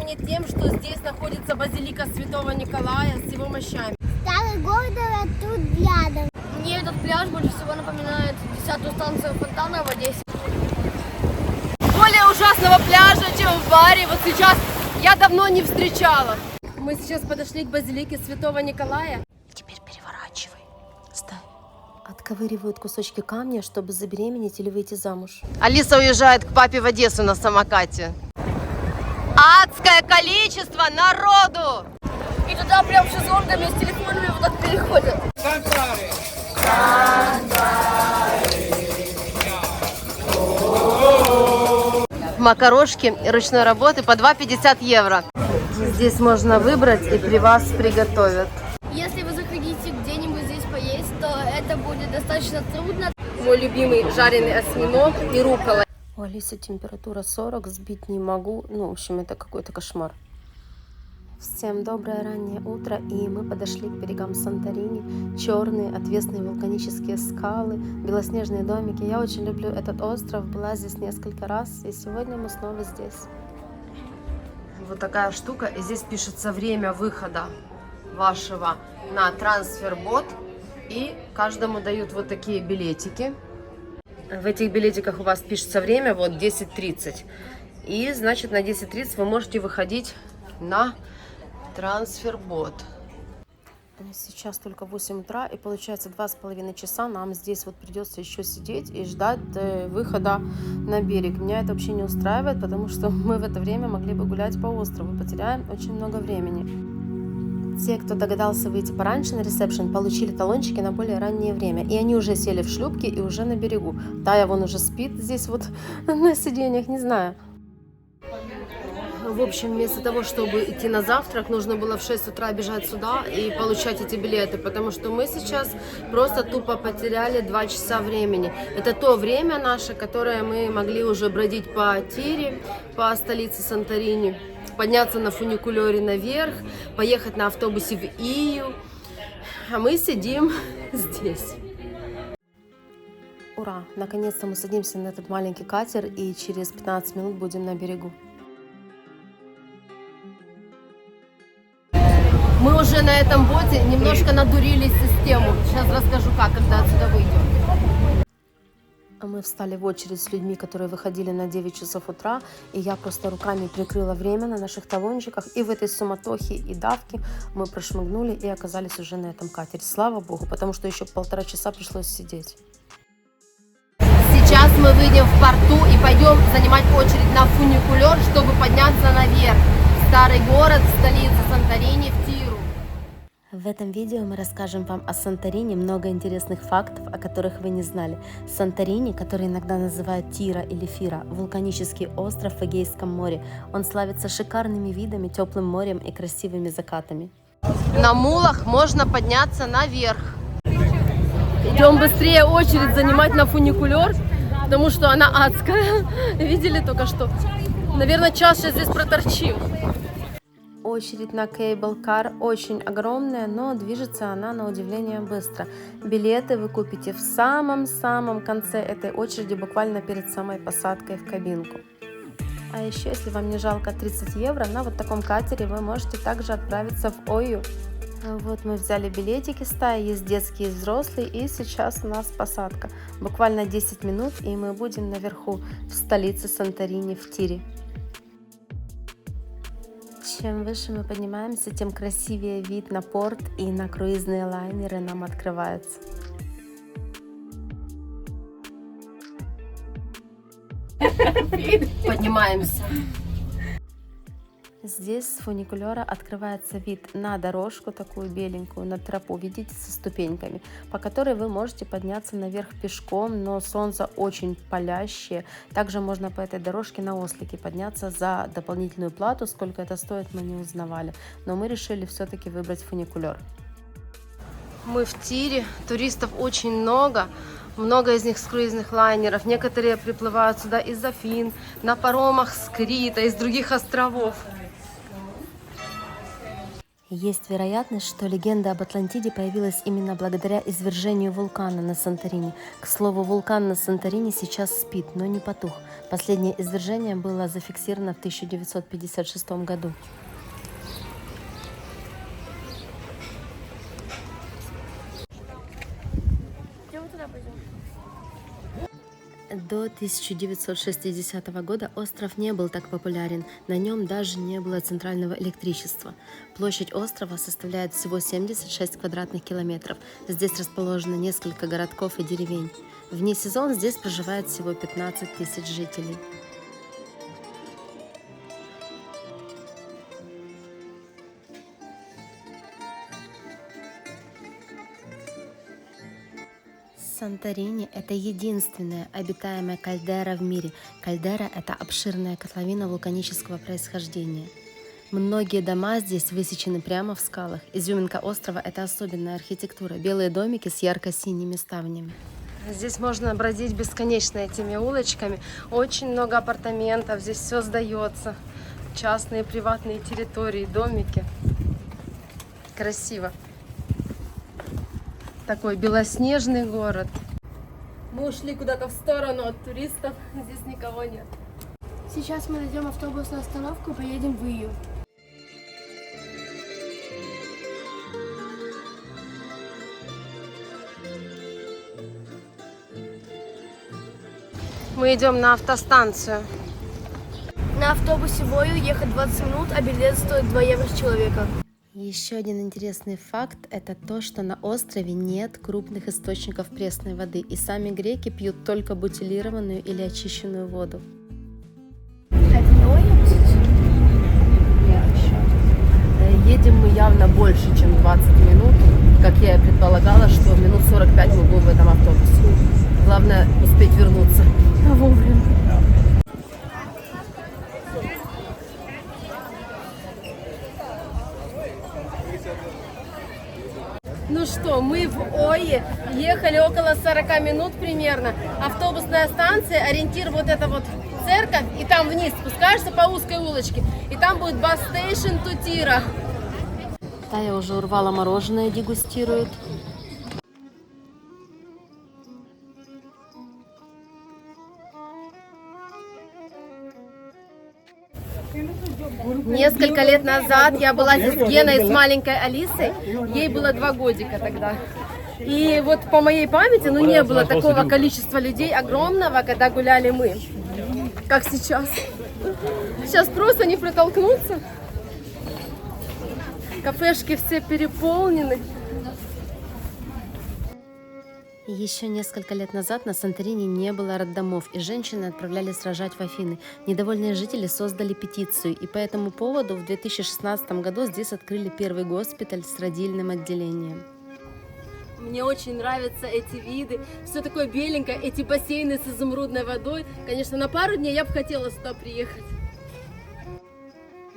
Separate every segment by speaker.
Speaker 1: мне тем, что здесь находится базилика Святого Николая с его мощами.
Speaker 2: Старый город тут рядом.
Speaker 3: Мне этот пляж больше всего напоминает 10-ю станцию фонтана в Одессе.
Speaker 1: Более ужасного пляжа, чем в баре, вот сейчас я давно не встречала. Мы сейчас подошли к базилике Святого Николая. Теперь переворачивай. Ставь. Отковыривают кусочки камня, чтобы забеременеть или выйти замуж. Алиса уезжает к папе в Одессу на самокате. Адское количество народу!
Speaker 3: И туда прям шезлонгами с телефонами вот так переходят.
Speaker 1: Макарошки ручной работы по 2,50 евро. Здесь можно выбрать и при вас приготовят.
Speaker 3: Если вы захотите где-нибудь здесь поесть, то это будет достаточно трудно.
Speaker 1: Мой любимый жареный осьминог и руккола. У Алисы температура 40, сбить не могу. Ну, в общем, это какой-то кошмар. Всем доброе раннее утро, и мы подошли к берегам Санторини. Черные отвесные вулканические скалы, белоснежные домики. Я очень люблю этот остров, была здесь несколько раз, и сегодня мы снова здесь. Вот такая штука, и здесь пишется время выхода вашего на трансфербот, и каждому дают вот такие билетики. В этих билетиках у вас пишется время, вот 10:30. И, значит, на 10:30 вы можете выходить на трансфербот. Сейчас только 8 утра, и получается 2,5 часа нам здесь вот придется еще сидеть и ждать выхода на берег. Меня это вообще не устраивает, потому что мы в это время могли бы гулять по острову, потеряем очень много времени. Те, кто догадался выйти пораньше на ресепшн, получили талончики на более раннее время, и они уже сели в шлюпки и уже на берегу. Тая вон уже спит здесь вот на сиденьях, не знаю. В общем, вместо того, чтобы идти на завтрак, нужно было в 6 утра бежать сюда и получать эти билеты, потому что мы сейчас просто тупо потеряли 2 часа времени. Это то время наше, которое мы могли уже бродить по Тире, по столице Санторини, подняться на фуникулере наверх, поехать на автобусе в Ию, а мы сидим здесь. Ура! Наконец-то мы садимся на этот маленький катер и через 15 минут будем на берегу. Мы уже на этом боте немножко надурили систему. Сейчас расскажу, как, когда отсюда выйдем. Мы встали в очередь с людьми, которые выходили на 9 часов утра, и я просто руками прикрыла время на наших талончиках, и в этой суматохе и давке мы прошмыгнули и оказались уже на этом катере. Слава богу, потому что еще 1,5 часа пришлось сидеть. Сейчас мы выйдем в порту и пойдем занимать очередь на фуникулер, чтобы подняться наверх. Старый город, столица Санторини, в Тиру. В этом видео мы расскажем вам о Санторини много интересных фактов, о которых вы не знали. Санторини, который иногда называют Тира или Фира, вулканический остров в Эгейском море. Он славится шикарными видами, теплым морем и красивыми закатами. На мулах можно подняться наверх. Идем быстрее очередь занимать на фуникулер, потому что она адская. Видели только что? Наверное, час сейчас здесь проторчим. Очередь на кейбл-кар очень огромная, но движется она на удивление быстро. Билеты вы купите в самом-самом конце этой очереди, буквально перед самой посадкой в кабинку. А еще, если вам не жалко 30 евро, на вот таком катере вы можете также отправиться в Ою. Вот мы взяли билетики с Таей, есть детские и взрослые, и сейчас у нас посадка. Буквально 10 минут, и мы будем наверху, в столице Санторини, в Тире. Чем выше мы поднимаемся, тем красивее вид на порт и на круизные лайнеры нам открывается. Поднимаемся. Здесь с фуникулера открывается вид на дорожку, такую беленькую, на тропу, видите, со ступеньками, по которой вы можете подняться наверх пешком, но солнце очень палящее. Также можно по этой дорожке на ослике подняться за дополнительную плату. Сколько это стоит, мы не узнавали, но мы решили все-таки выбрать фуникулер. Мы в Тире, туристов очень много. Много из них с круизных лайнеров. Некоторые приплывают сюда из Афин, на паромах с Крита, из других островов. Есть вероятность, что легенда об Атлантиде появилась именно благодаря извержению вулкана на Санторини. К слову, вулкан на Санторини сейчас спит, но не потух. Последнее извержение было зафиксировано в 1956 году.
Speaker 3: Где мы туда пойдем?
Speaker 1: До 1960 года остров не был так популярен, на нем даже не было центрального электричества. Площадь острова составляет всего 76 квадратных километров. Здесь расположено несколько городков и деревень. Вне сезон здесь проживает всего 15 тысяч жителей. Санторини – это единственная обитаемая кальдера в мире. Кальдера – это обширная котловина вулканического происхождения. Многие дома здесь высечены прямо в скалах. Изюминка острова – это особенная архитектура. Белые домики с ярко-синими ставнями. Здесь можно бродить бесконечно этими улочками. Очень много апартаментов, здесь все сдается. Частные, приватные территории, домики. Красиво. Такой белоснежный город. Мы ушли куда-то в сторону от туристов, здесь никого нет.
Speaker 3: Сейчас мы найдем автобусную остановку и поедем в Ию.
Speaker 1: Мы идем на автостанцию.
Speaker 3: На автобусе в Ию ехать 20 минут, а билет стоит 2 евро с человека.
Speaker 1: Еще один интересный факт – это то, что на острове нет крупных источников пресной воды, и сами греки пьют только бутилированную или очищенную воду.
Speaker 3: Это не Ию?
Speaker 1: Едем мы явно больше, чем 20 минут. Как я и предполагала, что минут 45 мы будем в этом автобусе. Главное успеть вернуться вовремя. Ну что, мы в Ое ехали около 40 минут примерно. Автобусная станция, ориентир вот это вот церковь, и там вниз спускаешься по узкой улочке, и там будет бас-стейшн Тутира. Тая уже урвала мороженое, дегустирует. Несколько лет назад я была здесь с Геной, с маленькой Алисой. Ей было 2 годика тогда. И вот по моей памяти, не было такого количества людей огромного, когда гуляли мы, как сейчас. Сейчас просто не протолкнуться. Кафешки все переполнены. Еще несколько лет назад на Санторини не было роддомов, и женщины отправлялись рожать в Афины. Недовольные жители создали петицию, и по этому поводу в 2016 году здесь открыли первый госпиталь с родильным отделением. Мне очень нравятся эти виды, все такое беленькое, эти бассейны с изумрудной водой. Конечно, на пару дней я бы хотела сюда приехать.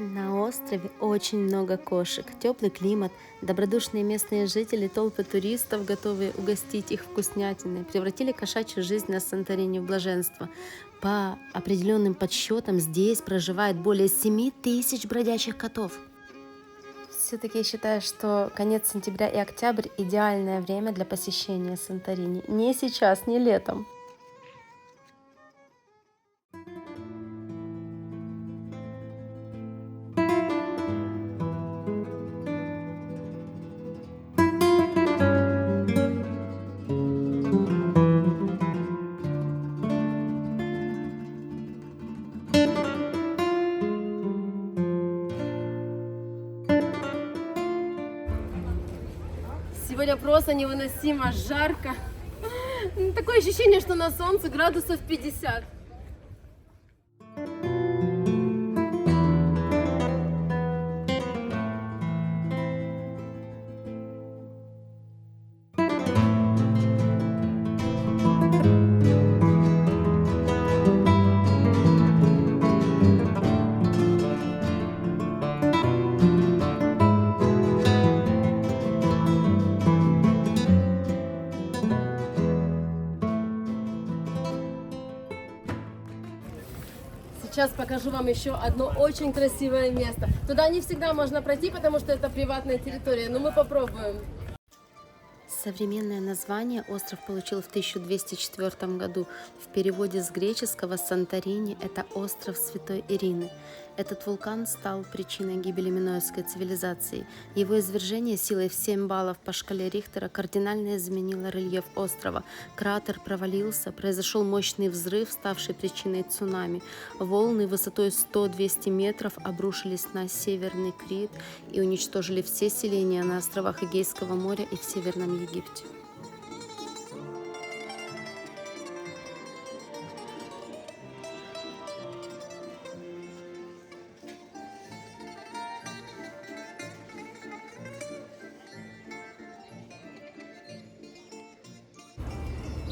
Speaker 1: На острове очень много кошек, теплый климат, добродушные местные жители, толпы туристов, готовые угостить их вкуснятиной, превратили кошачью жизнь на Санторини в блаженство. По определенным подсчетам здесь проживает более 7 тысяч бродячих котов. Все-таки я считаю, что конец сентября и октябрь – идеальное время для посещения Санторини. Не сейчас, не летом. Сегодня просто невыносимо жарко. Такое ощущение, что на солнце градусов 50. Сейчас покажу вам еще одно очень красивое место. Туда не всегда можно пройти, потому что это приватная территория, но мы попробуем. Современное название остров получил в 1204 году. В переводе с греческого «Санторини» — это остров Святой Ирины. Этот вулкан стал причиной гибели минойской цивилизации. Его извержение силой в 7 баллов по шкале Рихтера кардинально изменило рельеф острова. Кратер провалился, произошел мощный взрыв, ставший причиной цунами. Волны высотой 100-200 метров обрушились на Северный Крит и уничтожили все селения на островах Эгейского моря и в Северном Египте.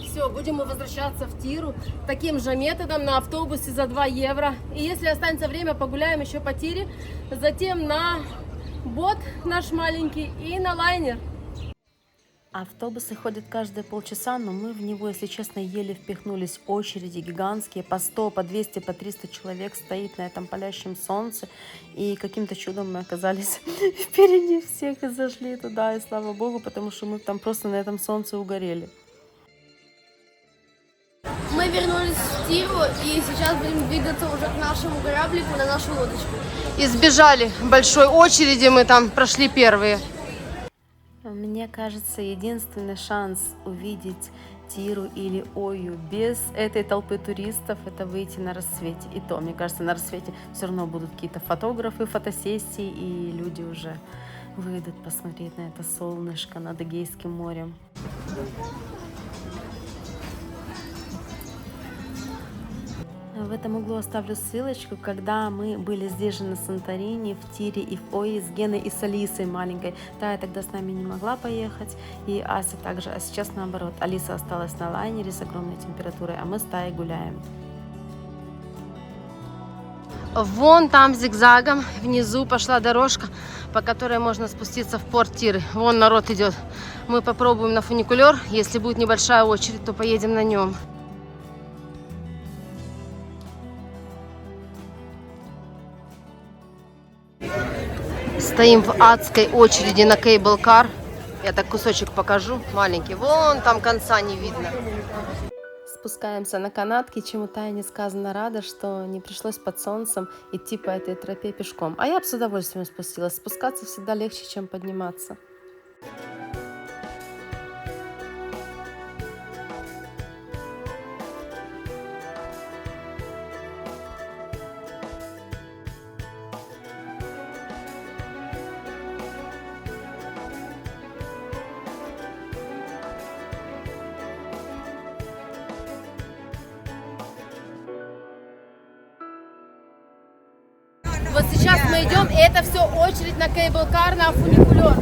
Speaker 1: Все, будем мы возвращаться в Тиру таким же методом на автобусе за 2 евро. И если останется время, погуляем еще по Тире, затем на бот наш маленький и на лайнер. Автобусы ходят каждые полчаса, но мы в него, если честно, еле впихнулись. Очереди гигантские, по 100, по 200, по 300 человек стоит на этом палящем солнце. И каким-то чудом мы оказались впереди всех и зашли туда, и слава богу, потому что мы там просто на этом солнце угорели.
Speaker 3: Мы вернулись в Тиру и сейчас будем двигаться уже к нашему кораблику на нашу лодочку.
Speaker 1: Избежали большой очереди, мы там прошли первые. Мне кажется, единственный шанс увидеть Тиру или Ою без этой толпы туристов — это выйти на рассвете. И то, мне кажется, на рассвете все равно будут какие-то фотографы, фотосессии, и люди уже выйдут посмотреть на это солнышко над Эгейским морем. В этом углу оставлю ссылочку, когда мы были здесь же на Санторини, в Тире и в Ое с Геной и с Алисой маленькой. Тая тогда с нами не могла поехать, и Ася также, а сейчас наоборот. Алиса осталась на лайнере с огромной температурой, а мы с Таей гуляем. Вон там зигзагом внизу пошла дорожка, по которой можно спуститься в порт Тиры. Вон народ идет. Мы попробуем на фуникулер. Если будет небольшая очередь, то поедем на нем. Стоим в адской очереди на кейбл-кар. Я так кусочек покажу, маленький. Вон там конца не видно. Спускаемся на канатке, чему Тая несказанно рада, что не пришлось под солнцем идти по этой тропе пешком. А я бы с удовольствием спустилась. Спускаться всегда легче, чем подниматься. Вот сейчас мы идем, и это все очередь на кейбл-кар, на фуникулер.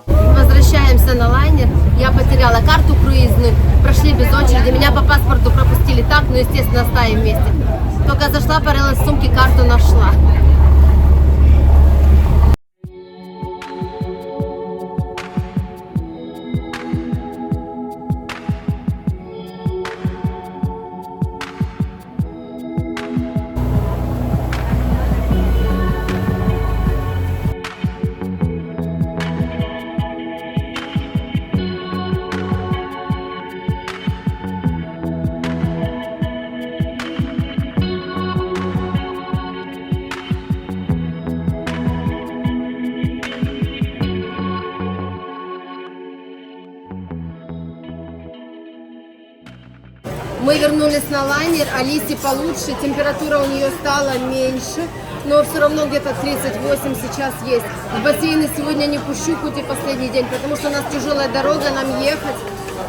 Speaker 1: Возвращаемся на лайнер. Я потеряла карту круизную, прошли без очереди. Меня по паспорту пропустили так, но, естественно, оставим вместе. Только зашла, порылась в сумке, карту нашла. Мы вернулись на лайнер, Алисе получше, температура у нее стала меньше, но все равно где-то 38 сейчас есть. В бассейны сегодня не пущу, хоть и последний день, потому что у нас тяжелая дорога, нам ехать.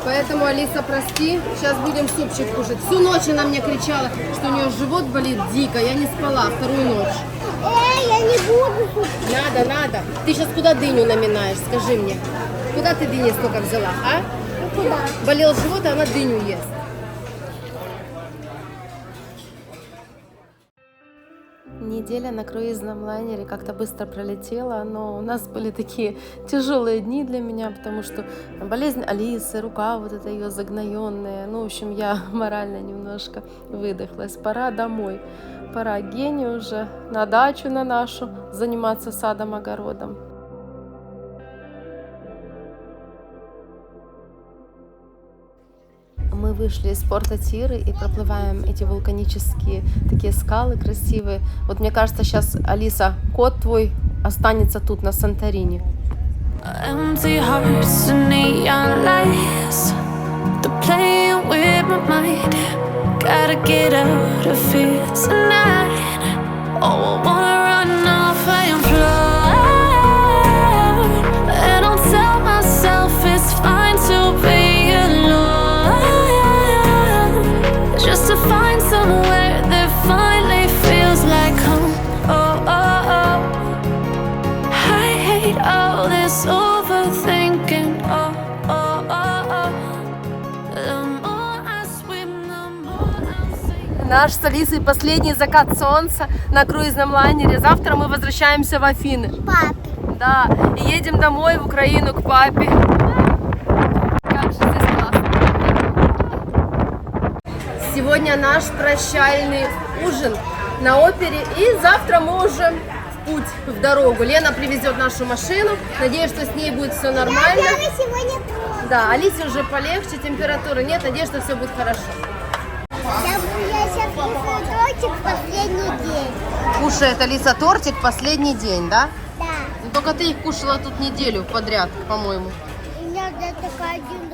Speaker 1: Поэтому, Алиса, прости, сейчас будем супчик кушать. Всю ночь она мне кричала, что у нее живот болит дико, я не спала вторую ночь.
Speaker 2: Я не буду.
Speaker 1: Надо. Ты сейчас куда дыню наминаешь, скажи мне. Куда ты дыни столько взяла, а?
Speaker 2: Куда?
Speaker 1: Болел живот, а она дыню ест. Неделя на круизном лайнере как-то быстро пролетела, но у нас были такие тяжелые дни для меня, потому что болезнь Алисы, рука вот эта ее загноенная. Ну, в общем, я морально немножко выдохлась. Пора домой. Пора Гене уже на дачу на нашу заниматься садом-огородом. Мы вышли из порта Тиры и проплываем эти вулканические такие скалы красивые. Вот мне кажется, сейчас, Алиса, кот твой останется тут, на Санторини.
Speaker 4: Empty hearts and neon lights, they're playing with my mind. Gotta get out of here tonight. Oh, I wanna run off and fly, and I'll tell myself it's fine to be alone, just to find somewhere that finally feels like home. Oh, oh, oh. I hate all this overthinking. Oh, oh, oh, oh. The more I swim, the more I'm sinking.
Speaker 1: Наш с Алисой последний закат солнца на круизном лайнере. Завтра мы возвращаемся в Афины.
Speaker 2: Папе.
Speaker 1: Да, и едем домой в Украину к папе. Как же здесь классно. Сегодня наш прощальный ужин на опере. И завтра мы уже в путь, в дорогу. Лена привезет нашу машину. Надеюсь, что с ней будет все нормально.
Speaker 2: Я сегодня тоже.
Speaker 1: Да, Алисе уже полегче, температуры нет. Надеюсь, что все будет хорошо.
Speaker 2: Я сейчас кушаю тортик последний день.
Speaker 1: Кушает Алиса тортик последний день, да?
Speaker 2: Да.
Speaker 1: Ну, только ты их кушала тут неделю подряд, по-моему.
Speaker 2: У меня даже только один